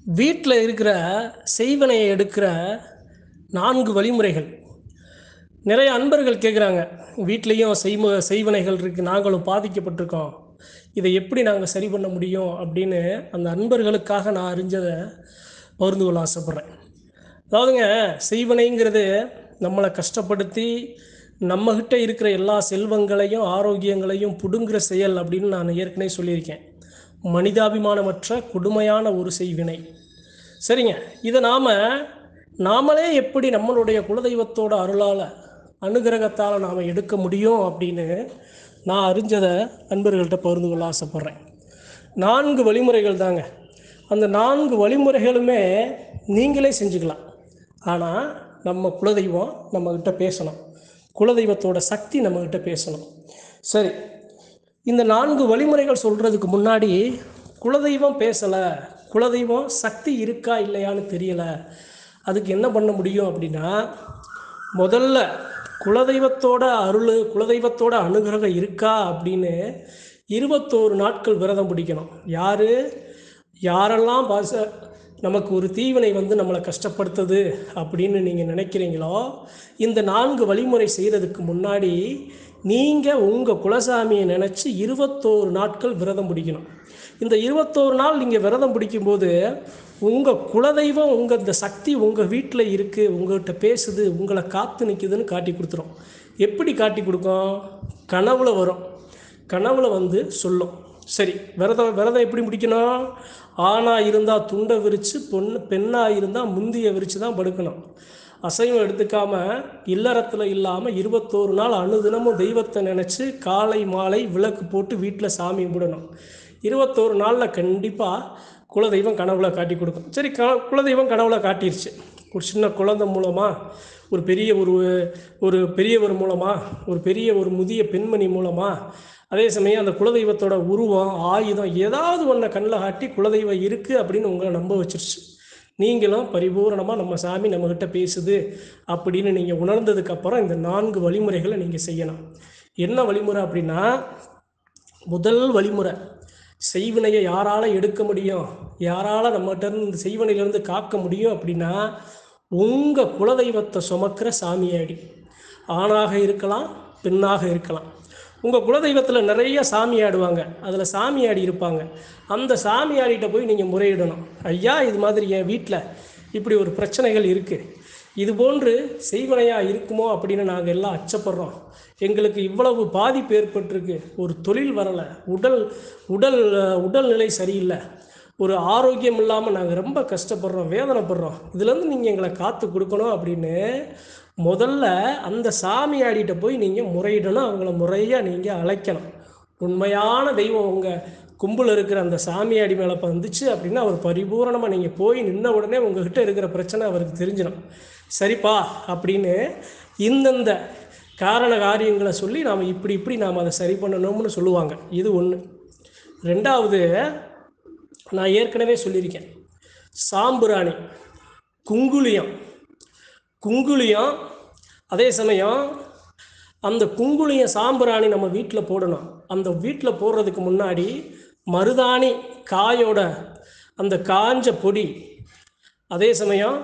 வீட்டில் இருக்கிற செய்வனையை எடுக்கிற 4 வழிமுறைகள். நிறைய அன்பர்கள் கேட்குறாங்க, வீட்லேயும் செய்வனைகள் இருக்குது, நாங்களும் பாதிக்கப்பட்டிருக்கோம், இதை எப்படி நாங்கள் சரி பண்ண முடியும் அப்படின்னு அந்த அன்பர்களுக்காக நான் அறிஞ்சதை பகிர்ந்து கொள்ள ஆசைப்பட்றேன். அதாவதுங்க, செய்வனைங்கிறது நம்மளை கஷ்டப்படுத்தி நம்மக்கிட்ட இருக்கிற எல்லா செல்வங்களையும் ஆரோக்கியங்களையும் பிடுங்குற செயல் அப்படின்னு நான் ஏற்கனவே சொல்லியிருக்கேன். மனிதாபிமானமற்ற கொடுமையான ஒரு செய்வினை. சரிங்க. இதை நாமளே எப்படி நம்மளுடைய குலதெய்வத்தோட அருளால் அனுகிரகத்தால் நாம் எடுக்க முடியும் அப்படின்னு நான் அறிஞ்சதை நண்பர்கள்ட்ட பகிர்ந்து கொள்ள ஆசைப்பட்றேன். 4 வழிமுறைகள் தாங்க. அந்த 4 வழிமுறைகளுமே நீங்களே செஞ்சுக்கலாம். ஆனால் நம்ம குலதெய்வம் நம்மக்கிட்ட பேசணும், குலதெய்வத்தோட சக்தி நம்மக்கிட்ட பேசணும். சரி, இந்த 4 வழிமுறைகள் சொல்கிறதுக்கு முன்னாடி, குலதெய்வம் பேசலை, குலதெய்வம் சக்தி இருக்கா இல்லையான்னு தெரியலை, அதுக்கு என்ன பண்ண முடியும் அப்படின்னா, முதல்ல குலதெய்வத்தோட அருள், குலதெய்வத்தோட அனுகிரகம் இருக்கா அப்படின்னு 21 நாட்கள் விரதம் பிடிக்கணும். யாரெல்லாம் நமக்கு ஒரு தீவினை நம்மளை கஷ்டப்படுத்துது அப்படின்னு நீங்கள் நினைக்கிறீங்களோ, இந்த 4 வழிமுறை செய்கிறதுக்கு முன்னாடி நீங்கள் உங்கள் குலசாமியை நினச்சி 21 நாட்கள் விரதம் பிடிக்கணும். இந்த 21 நாள் நீங்கள் விரதம் பிடிக்கும்போது உங்கள் குலதெய்வம், இந்த சக்தி உங்கள் வீட்டில் இருக்குது, உங்கள்கிட்ட பேசுது, உங்களை காத்து நிற்குதுன்னு காட்டி கொடுத்துரும். எப்படி காட்டி கொடுக்கும்? கனவுல வரும். கனவுல சொல்லும். சரி, விரதம் எப்படி முடிக்கணும்? ஆணாக இருந்தால் துண்டை விரித்து, பெண்ணாக இருந்தால் முந்தியை விரித்து தான் படுக்கணும். அசைவம் எடுத்துக்காமல், இல்லறத்தில் இல்லாமல் 21 நாள் அனுதினமும் தெய்வத்தை நினச்சி காலை மாலை விளக்கு போட்டு வீட்டில் சாமி கும்பிடணும். 21 நாளில் கண்டிப்பாக குலதெய்வம் கனவுல காட்டி கொடுக்கும். சரி, குலதெய்வம் கனவுல காட்டிருச்சு. ஒரு சின்ன குழந்தை மூலமாக, ஒரு பெரியவர் மூலமாக, ஒரு முதிய பெண்மணி மூலமாக, அதே சமயம் அந்த குலதெய்வத்தோட உருவம், ஆயுதம், ஏதாவது ஒன்றை கண்ணில் காட்டி குலதெய்வம் இருக்குது அப்படின்னு உங்களை நம்ப வச்சிருச்சு. நீங்களும் பரிபூரணமாக நம்ம சாமி நம்மக்கிட்ட பேசுது அப்படின்னு நீங்கள் உணர்ந்ததுக்கப்புறம் இந்த 4 வழிமுறைகளை நீங்கள் செய்யணும். என்ன வழிமுறை அப்படின்னா, முதல் வழிமுறை, செய்வினையை யாரால் எடுக்க முடியும், யாரால் நம்மகிட்ட இந்த செய்வினையிலேருந்து காக்க முடியும் அப்படின்னா, உங்கள் குலதெய்வத்தை சுமக்கிற சாமியாடி. ஆணாக இருக்கலாம், பெண்ணாக இருக்கலாம். உங்கள் குலதெய்வத்தில் நிறைய சாமி ஆடுவாங்க, அதில் சாமியாடி இருப்பாங்க. அந்த சாமியாடிகிட்ட போய் நீங்கள் முறையிடணும். ஐயா, இது மாதிரி என் வீட்டில் இப்படி ஒரு பிரச்சனைகள் இருக்குது, இது போன்று செய்வனையாக இருக்குமோ அப்படின்னு நாங்கள் எல்லாம் அச்சப்படுறோம். எங்களுக்கு இவ்வளவு பாதிப்பு ஏற்பட்டிருக்கு, ஒரு தொழில் வரலை, உடல்நிலை சரியில்லை, ஒரு ஆரோக்கியம் இல்லாமல் நாங்கள் ரொம்ப கஷ்டப்படுறோம், வேதனைப்படுறோம், இதுலேருந்து நீங்கள் எங்களை காத்து கொடுக்கணும் அப்படின்னு முதல்ல அந்த சாமியாடிகிட்ட போய் நீங்கள் முறையிடணும். அவங்கள முறையாக நீங்கள் அழைக்கணும். உண்மையான தெய்வம் உங்கள் கும்பல் இருக்கிற அந்த சாமியாடி மேலே வந்துச்சு அப்படின்னா, அவர் பரிபூரணமாக நீங்கள் போய் நின்ன உடனே உங்கள்கிட்ட இருக்கிற பிரச்சனை அவருக்கு தெரிஞ்சிடும். சரிப்பா அப்படின்னு இந்தந்த காரண காரியங்களை சொல்லி நாம் இப்படி நாம் அதை சரி பண்ணணும்னு சொல்லுவாங்க. இது ஒன்று. ரெண்டாவது, நான் ஏற்கனவே சொல்லியிருக்கேன், சாம்பிராணி, குங்குளியம், அதே சமயம் அந்த குங்குளியம் சாம்பிராணி நம்ம வீட்டில் போடணும். அந்த வீட்டில் போடுறதுக்கு முன்னாடி மருதாணி காயோட அந்த காஞ்ச பொடி, அதே சமயம்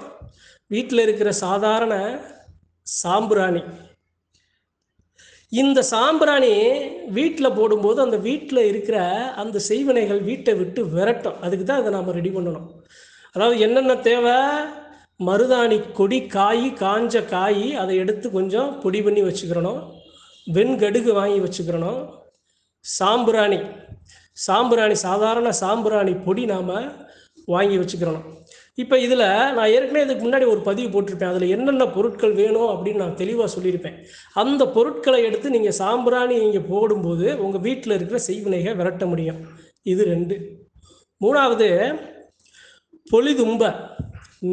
வீட்டில் இருக்கிற சாதாரண சாம்பிராணி, இந்த சாம்பிராணி வீட்டில் போடும்போது அந்த வீட்டில் இருக்கிற அந்த செய்வினைகள் வீட்டை விட்டு விரட்டும். அதுக்கு தான் இதை நாம் ரெடி பண்ணணும். அதாவது என்னென்ன தேவை? மருதாணி கொடி, காஞ்ச காய், அதை எடுத்து கொஞ்சம் பொடி பண்ணி வச்சுக்கிறணும். வெண்கடுகு வாங்கி வச்சுக்கிறணும். சாம்பிராணி சாதாரண சாம்பிராணி பொடி நாம் வாங்கி வச்சுக்கிறணும். இப்போ இதில் நான் ஏற்கனவே இதுக்கு முன்னாடி ஒரு பதிவு போட்டிருப்பேன். அதில் என்னென்ன பொருட்கள் வேணும் அப்படின்னு நான் தெளிவாக சொல்லியிருப்பேன். அந்த பொருட்களை எடுத்து நீங்கள் சாம்பிராணி நீங்கள் போடும்போது உங்கள் வீட்டில் இருக்கிற செய்வினைகளை விரட்ட முடியும். இது 2. மூணாவது, பொலிதும்ப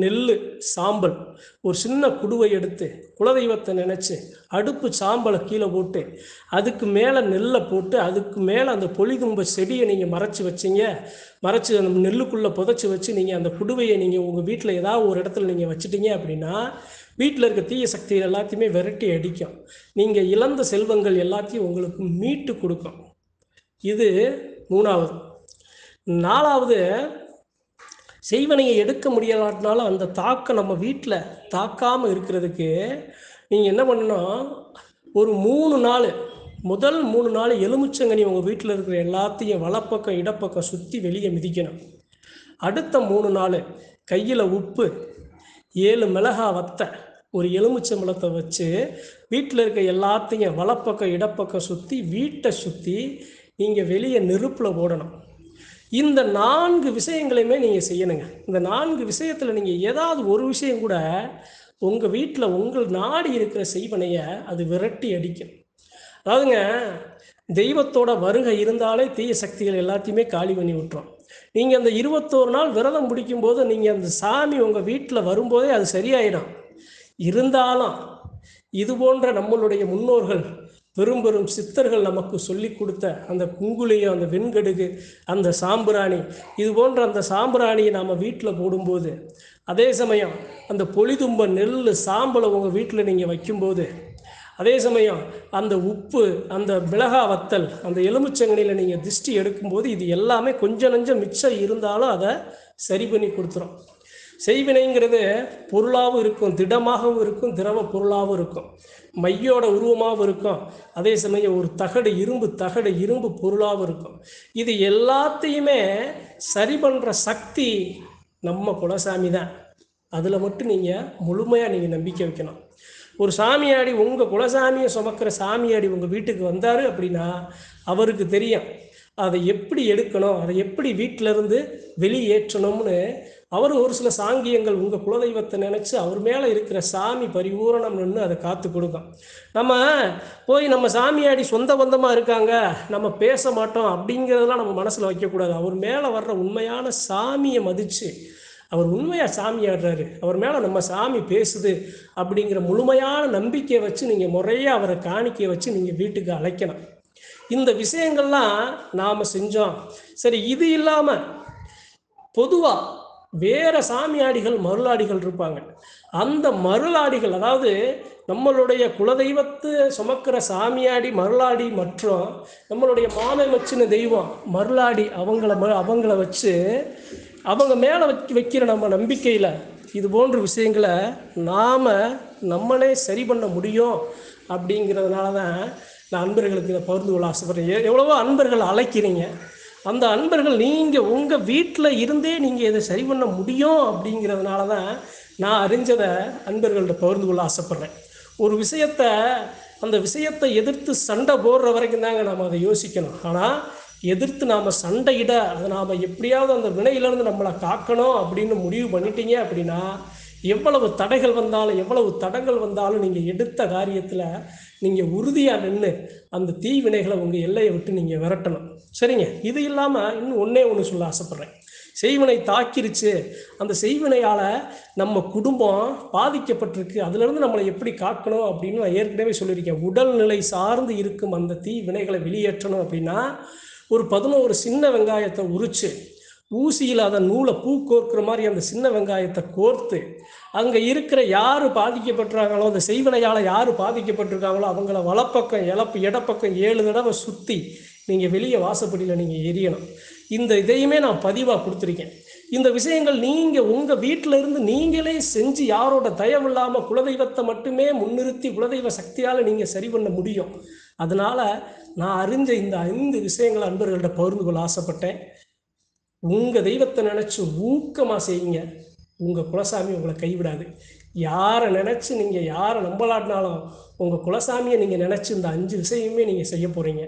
நெல் சாம்பல், ஒரு சின்ன குடுவை எடுத்து குலதெய்வத்தை நினச்சி அடுப்பு சாம்பலை கீழே போட்டு அதுக்கு மேலே நெல்லை போட்டு அதுக்கு மேலே அந்த பொலிதும்ப செடியை நீங்கள் மறைச்சி அந்த நெல்லுக்குள்ளே புதைச்சி வச்சு நீங்கள் அந்த குடுவையை நீங்கள் உங்கள் வீட்டில் ஏதாவது ஒரு இடத்துல நீங்கள் வச்சுட்டீங்க அப்படின்னா, வீட்டில் இருக்க தீய சக்திகள் எல்லாத்தையுமே விரட்டி அடிக்கும். நீங்கள் இழந்த செல்வங்கள் எல்லாத்தையும் உங்களுக்கு மீட்டு கொடுக்கும். இது 3வது. 4வது, செய்வனையை எடுக்க முடியாதனால அந்த தாக்கம் நம்ம வீட்டில் தாக்காமல் இருக்கிறதுக்கு நீங்கள் என்ன பண்ணணும், ஒரு 3 நாள், முதல் 3 நாள் எலுமிச்சங்கனி உங்கள் வீட்டில் இருக்கிற எல்லாத்தையும் வலப்பக்கம் இடப்பக்கம் சுற்றி வெளியே மிதிக்கணும். அடுத்த 3 நாள் கையில் உப்பு, 7 மிளகா வத்தை, ஒரு எலுமிச்சம்பழத்தை வச்சு வீட்டில் இருக்க எல்லாத்தையும் வலப்பக்கம் இடப்பக்கம் சுற்றி வீட்டை சுற்றி நீங்கள் வெளியே நெருப்பில் போடணும். இந்த 4 விஷயங்களையுமே நீங்கள் செய்யணுங்க. இந்த 4 விஷயத்தில் நீங்கள் ஏதாவது ஒரு விஷயம் கூட உங்கள் வீட்டில் உங்கள் நாடி இருக்கிற செய்வனையை அது விரட்டி அடிக்கும். அதாவதுங்க, தெய்வத்தோட வருகை இருந்தாலே தீய சக்திகள் எல்லாத்தையுமே காலி பண்ணி விட்டுரும். நீங்கள் அந்த 21 நாள் விரதம் முடிக்கும்போது நீங்கள் அந்த சாமி உங்கள் வீட்டில் வரும்போதே அது சரியாயிடும். இருந்தாலும் இது போன்ற நம்மளுடைய முன்னோர்கள் பெரும் பெரும் சித்தர்கள் நமக்கு சொல்லி கொடுத்த அந்த குங்குளியம், அந்த வெண்கடுகு, அந்த சாம்பிராணி, இது போன்ற அந்த சாம்பிராணியை நாம் வீட்டில் போடும்போது, அதே சமயம் அந்த பொலிதும்ப நெல் சாம்பலை உங்கள் வீட்டில் நீங்கள் வைக்கும்போது, அதே சமயம் அந்த உப்பு, அந்த மிளகா வத்தல், அந்த எலுமிச்சங்கனியில் நீங்கள் திருஷ்டி எடுக்கும்போது இது எல்லாமே கொஞ்சம் நஞ்சம் மிச்சம் இருந்தாலும் அதை சரி பண்ணி கொடுத்துரும். செய்வினைங்கிறது பொருளாகவும் இருக்கும், திடமாகவும் இருக்கும், திரவ பொருளாகவும் இருக்கும், மையோட உருவமாகவும் இருக்கும், அதே சமயம் ஒரு தகடு இரும்பு பொருளாகவும் இருக்கும். இது எல்லாத்தையுமே சரி பண்ணுற சக்தி நம்ம குலசாமி தான். அதில் மட்டும் நீங்கள் முழுமையாக நீங்கள் நம்பிக்கை வைக்கணும். ஒரு சாமியாடி, உங்கள் குலசாமியை சுமக்கிற சாமியாடி உங்கள் வீட்டுக்கு வந்தார் அப்படின்னா அவருக்கு தெரியும் அதை எப்படி எடுக்கணும், அதை எப்படி வீட்டிலேருந்து வெளியேற்றணும்னு. அவர் ஒரு சில சாங்கியங்கள் உங்கள் குலதெய்வத்தை நினச்சி அவர் மேலே இருக்கிற சாமி பரிபூரணம்னு அதை காத்து கொடுக்கும். நம்ம போய் நம்ம சாமியாடி சொந்த பந்தமாக இருக்காங்க, நம்ம பேச மாட்டோம் அப்படிங்கிறதெல்லாம் நம்ம மனசில் வைக்கக்கூடாது. அவர் மேலே வர்ற உண்மையான சாமியை மதித்து, அவர் உண்மையாக சாமி ஆடுறாரு, அவர் மேலே நம்ம சாமி பேசுது அப்படிங்கிற முழுமையான நம்பிக்கையை வச்சு நீங்கள் முறையாக அவரை காணிக்கையை வச்சு நீங்கள் வீட்டுக்கு அழைக்கணும். இந்த விஷயங்கள்லாம் நாம் செஞ்சோம். சரி, இது இல்லாமல் பொதுவாக வேறு சாமியாடிகள் மருளாடிகள் இருப்பாங்க. அந்த மருளாடிகள், அதாவது நம்மளுடைய குலதெய்வத்தை சுமக்கிற சாமியாடி மருளாடி மற்றும் நம்மளுடைய மாமை மச்சின தெய்வம் மருளாடி அவங்கள வச்சு அவங்க மேலே வைக்கிற நம்ம நம்பிக்கையில் இது போன்ற விஷயங்களை நம்மளே சரி பண்ண முடியும். அப்படிங்கிறதுனால தான் நான் அன்பர்களுக்கு இதை பகிர்ந்து கொள்ள ஆசைப்படுறேன். எவ்வளவோ அன்பர்கள் அழைக்கிறீங்க, அந்த அன்பர்கள் நீங்கள் உங்கள் வீட்டில் இருந்தே நீங்கள் இதை சரி பண்ண முடியும் அப்படிங்கிறதுனால தான் நான் அறிஞ்சதை அன்பர்கள்ட்ட பகிர்ந்து கொள்ள ஆசைப்பட்றேன். ஒரு அந்த விஷயத்தை எதிர்த்து சண்டை போடுற வரைக்கும் தாங்க நாம் அதை யோசிக்கணும். ஆனால் எதிர்த்து நாம் சண்டையிட, அதை நாம் எப்படியாவது அந்த வினையிலேருந்து நம்மளை காக்கணும் அப்படின்னு முடிவு பண்ணிட்டீங்க அப்படின்னா எவ்வளவு தடைகள் வந்தாலும் எவ்வளவு தடங்கள் வந்தாலும் நீங்கள் எடுத்த காரியத்தில் நீங்கள் உறுதியாக நின்று அந்த தீவினைகளை உங்கள் எல்லையை விட்டு நீங்கள் விரட்டணும். சரிங்க. இது இல்லாமல் இன்னும் ஒன்று சொல்ல ஆசைப்பட்றேன். செய்வினை தாக்கிருச்சு, அந்த செய்வினையால் நம்ம குடும்பம் பாதிக்கப்பட்டிருக்கு, அதுலேருந்து நம்மளை எப்படி காக்கணும் அப்படின்னு நான் ஏற்கனவே சொல்லியிருக்கேன். உடல்நிலை சார்ந்து இருக்கும் அந்த தீ வினைகளை வெளியேற்றணும் அப்படின்னா ஒரு 11 சின்ன வெங்காயத்தை உரித்து ஊசியில் அதை நூலை பூ கோர்க்கிற மாதிரி அந்த சின்ன வெங்காயத்தை கோர்த்து அங்கே இருக்கிற யார் பாதிக்கப்பட்டிருக்காங்களோ, அந்த செய்வினையால் யார் பாதிக்கப்பட்டிருக்காங்களோ அவங்கள வலப்பக்கம் இடப்பக்கம் 7 தடவை சுற்றி நீங்கள் வெளியே வாசப்படியில் நீங்கள் எரியணும். இந்த இதையுமே நான் பதிவாக கொடுத்துருக்கேன். இந்த விஷயங்கள் நீங்கள் உங்கள் வீட்டில் இருந்து நீங்களே செஞ்சு யாரோட தயவு இல்லாமல் குலதெய்வத்தை மட்டுமே முன்னிறுத்தி குலதெய்வ சக்தியால் நீங்கள் சரி பண்ண முடியும். அதனால் நான் அறிஞ்ச இந்த 5 விஷயங்களை அன்பர்கள்ட்ட பகிர்ந்து கொள்ள ஆசைப்பட்டேன். உங்கள் தெய்வத்தை நினச்சி ஊக்கமாக செய்யுங்க, உங்கள் குலசாமி உங்களை கைவிடாது. யாரை நினச்சி நீங்கள் யாரை நம்பலாட்டினாலும் உங்கள் குலசாமியை நீங்கள் நினச்சி இந்த 5 விஷயமே நீங்கள் செய்ய போகிறீங்க.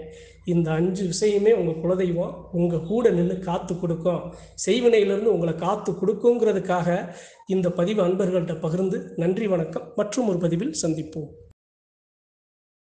இந்த 5 விஷயமே உங்கள் குலதெய்வம் உங்கள் கூட நின்று காத்து கொடுக்கும், செய்வினையிலிருந்து உங்களை காத்து கொடுக்குங்கிறதுக்காக இந்த பதிவு அன்பர்கள்ட்ட பகிர்ந்து நன்றி, வணக்கம். மற்றும் ஒரு பதிவில் சந்திப்போம்.